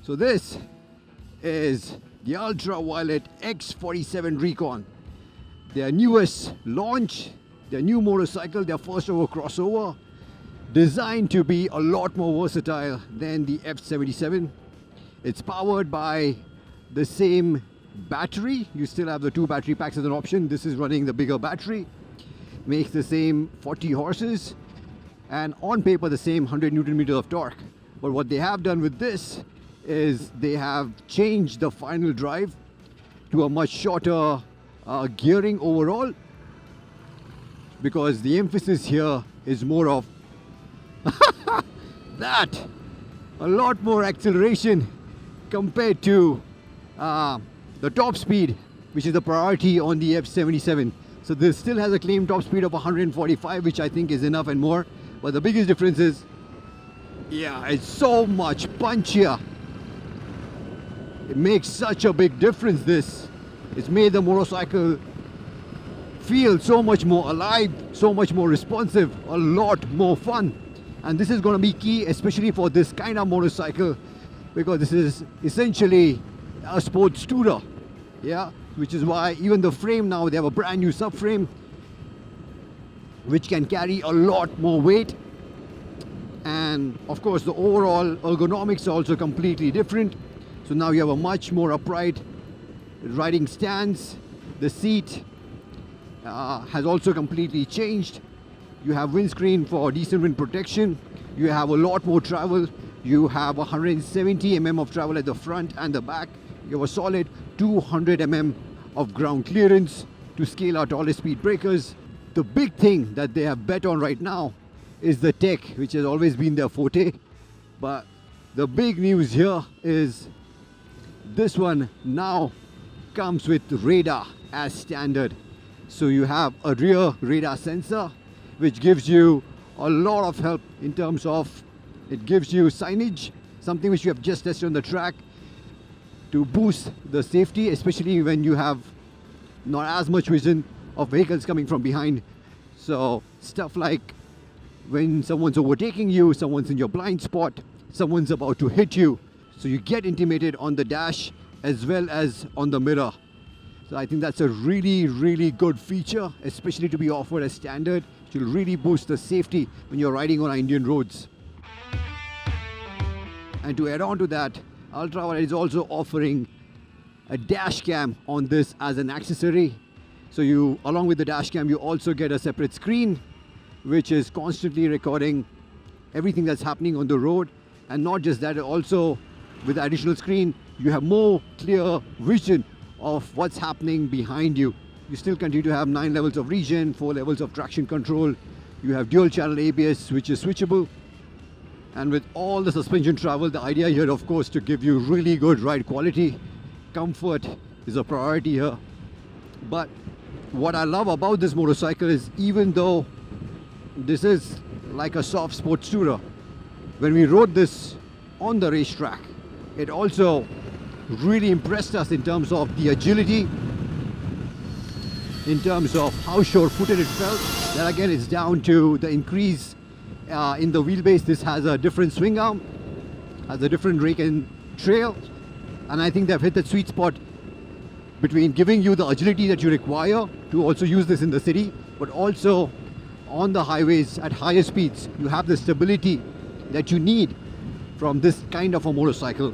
So this is the Ultraviolette X47 Recon. Their newest launch, their new motorcycle, their first ever crossover, designed to be a lot more versatile than the F77. It's powered by the same battery. You still have the two battery packs as an option. This is running the bigger battery. Makes the same 40 horses and on paper the same 100 Newton meters of torque. But what they have done with this is they have changed the final drive to a much shorter gearing overall, because the emphasis here is more of that, a lot more acceleration compared to the top speed, which is the priority on the F77. So this still has a claimed top speed of 145, which I think is enough and more. But the biggest difference is, yeah, it's so much punchier. It makes such a big difference. It's made the motorcycle feel so much more alive, so much more responsive, a lot more fun. And this is going to be key, especially for this kind of motorcycle, because this is essentially a sports tourer, yeah, which is why even the frame now, they have a brand new subframe which can carry a lot more weight. And of course the overall ergonomics are also completely different. So now you have a much more upright riding stance. The seat has also completely changed. You have windscreen for decent wind protection. You have a lot more travel. You have 170 mm of travel at the front and the back. You have a solid 200 mm of ground clearance to scale out all the speed breakers. The big thing that they have bet on right now is the tech, which has always been their forte. But the big news here is this one now comes with radar as standard. So you have a rear radar sensor, which gives you a lot of help in terms of, it gives you signage, something which you have just tested on the track, to boost the safety, especially when you have not as much vision of vehicles coming from behind. So stuff like when someone's overtaking you, someone's in your blind spot, someone's about to hit you, so you get intimated on the dash as well as on the mirror. So I think that's a really, really good feature, especially to be offered as standard. It will really boost the safety when you're riding on our Indian roads. And to add on to that, Ultraviolette is also offering a dash cam on this as an accessory. So you, along with the dash cam, you also get a separate screen which is constantly recording everything that's happening on the road. And not just that, also with the additional screen, you have more clear vision of what's happening behind you. You still continue to have 9 levels of regen, 4 levels of traction control. You have dual channel ABS, which is switchable. And with all the suspension travel, the idea here, of course, to give you really good ride quality. Comfort is a priority here. But what I love about this motorcycle is, even though this is like a soft sports tourer, when we rode this on the racetrack, it also really impressed us in terms of the agility, in terms of how sure-footed it felt. That again is down to the increase in the wheelbase. This has a different swing arm, has a different rake and trail, and I think they've hit that sweet spot between giving you the agility that you require to also use this in the city, but also on the highways at higher speeds, you have the stability that you need from this kind of a motorcycle.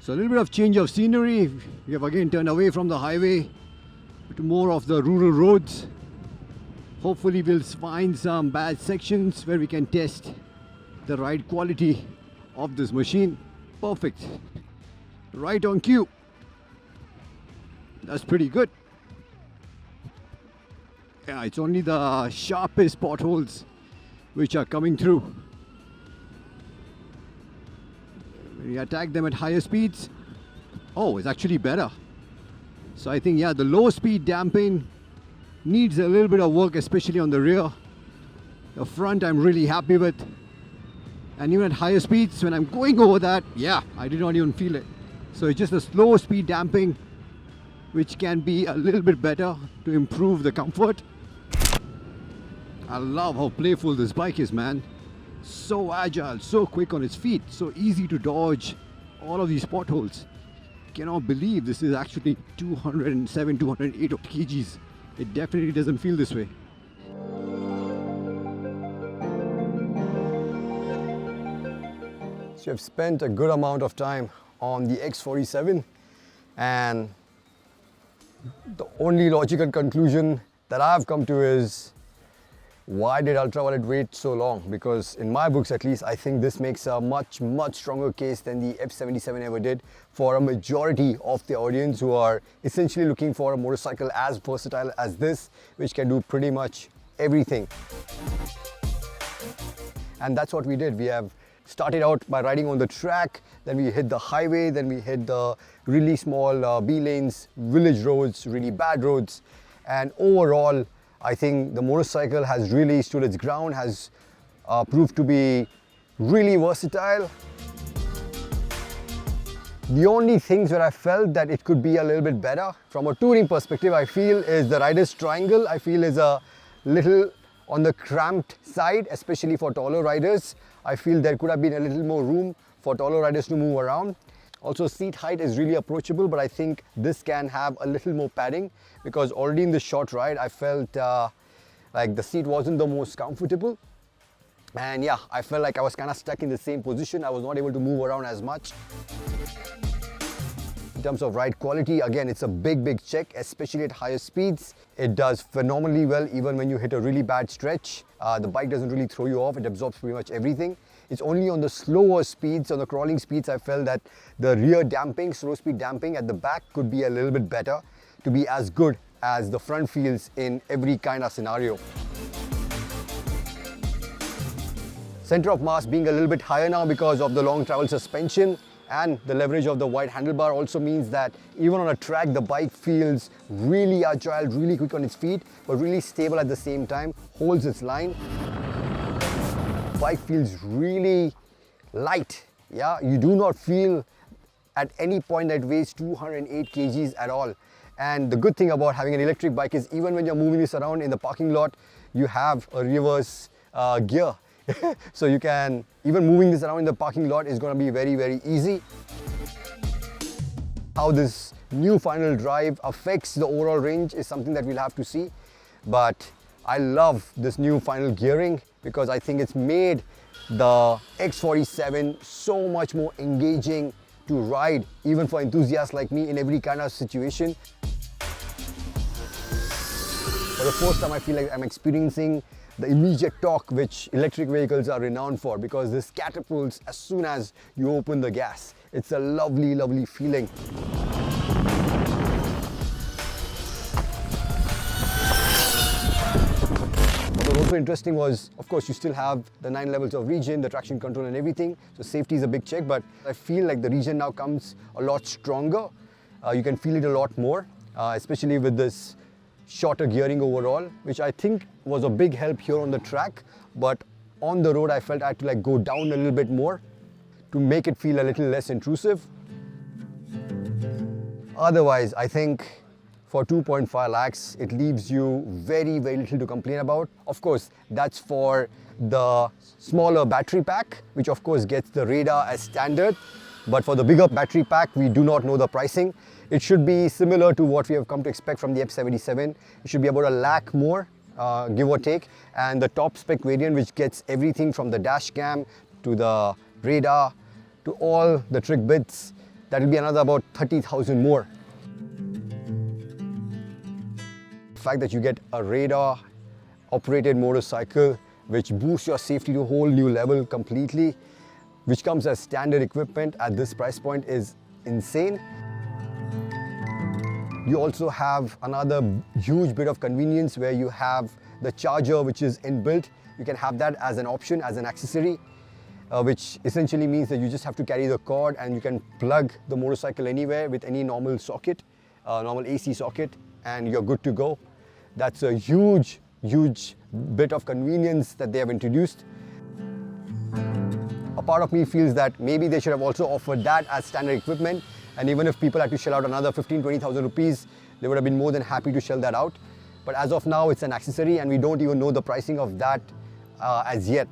So a little bit of change of scenery. We have again turned away from the highway to more of the rural roads. Hopefully we'll find some bad sections where we can test the ride quality of this machine. Perfect. Right on cue. That's pretty good. Yeah, it's only the sharpest potholes which are coming through. When you attack them at higher speeds, oh, it's actually better. So I think, yeah, the low speed damping needs a little bit of work, especially on the rear. The front I'm really happy with. And even at higher speeds, when I'm going over that, yeah, I did not even feel it. So it's just a slow speed damping, which can be a little bit better to improve the comfort. I love how playful this bike is, man. So agile, so quick on its feet, so easy to dodge all of these potholes. Cannot believe this is actually 207, 208 kgs. It definitely doesn't feel this way. So I've spent a good amount of time on the X47, and the only logical conclusion that I've come to is, why did Ultraviolette wait so long? Because in my books at least, I think this makes a much stronger case than the F77 ever did for a majority of the audience who are essentially looking for a motorcycle as versatile as this, which can do pretty much everything. And that's what we did. We have started out by riding on the track, then we hit the highway, then we hit the really small B lanes, village roads, really bad roads, and overall I think the motorcycle has really stood its ground, has proved to be really versatile. The only things where I felt that it could be a little bit better from a touring perspective, I feel, is the rider's triangle. I feel is a little on the cramped side, especially for taller riders. I feel there could have been a little more room for taller riders to move around. Also, seat height is really approachable, but I think this can have a little more padding, because already in this short ride I felt like the seat wasn't the most comfortable, and yeah, I felt like I was kind of stuck in the same position. I was not able to move around as much. In terms of ride quality, again, it's a big check, especially at higher speeds. It does phenomenally well even when you hit a really bad stretch. The bike doesn't really throw you off, it absorbs pretty much everything. It's only on the slower speeds, on the crawling speeds, I felt that the rear damping, slow speed damping at the back could be a little bit better to be as good as the front feels in every kind of scenario. Center of mass being a little bit higher now because of the long travel suspension and the leverage of the wide handlebar also means that even on a track the bike feels really agile, really quick on its feet, but really stable at the same time, holds its line. Bike feels really light. Yeah, you do not feel at any point that it weighs 208 kgs at all. And the good thing about having an electric bike is even when you're moving this around in the parking lot, you have a reverse gear. So you can, even moving this around in the parking lot is going to be very easy. How this new final drive affects the overall range is something that we'll have to see. But I love this new final gearing because I think it's made the X47 so much more engaging to ride, even for enthusiasts like me in every kind of situation. For the first time I feel like I'm experiencing the immediate torque which electric vehicles are renowned for, because this catapults as soon as you open the gas. It's a lovely feeling. What was also interesting was, of course, you still have the 9 levels of regen, the traction control and everything. So safety is a big check, but I feel like the regen now comes a lot stronger. You can feel it a lot more, especially with this shorter gearing overall, which I think was a big help here on the track, but on the road I felt I had to go down a little bit more to make it feel a little less intrusive. Otherwise, I think for 2.5 lakhs, it leaves you very little to complain about. Of course, that's for the smaller battery pack, which of course gets the radar as standard. But for the bigger battery pack, we do not know the pricing. It should be similar to what we have come to expect from the F77. It should be about 1 lakh more, give or take. And the top spec variant, which gets everything from the dash cam to the radar to all the trick bits, that will be another about 30,000 more. The fact that you get a radar operated motorcycle which boosts your safety to a whole new level completely, which comes as standard equipment at this price point, is insane. You also have another huge bit of convenience where you have the charger which is inbuilt. You can have that as an option, as an accessory, which essentially means that you just have to carry the cord and you can plug the motorcycle anywhere with any normal socket, normal AC socket, and you're good to go. That's a huge bit of convenience that they have introduced. A part of me feels that maybe they should have also offered that as standard equipment, and even if people had to shell out another 15,000 to 20,000 rupees, they would have been more than happy to shell that out. but as of now it's an accessory and we don't even know the pricing of that as yet.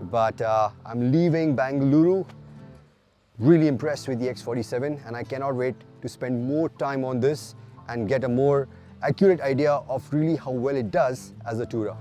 But I'm leaving Bengaluru really impressed with the X47, and I cannot wait to spend more time on this and get a more accurate idea of really how well it does as a tourer.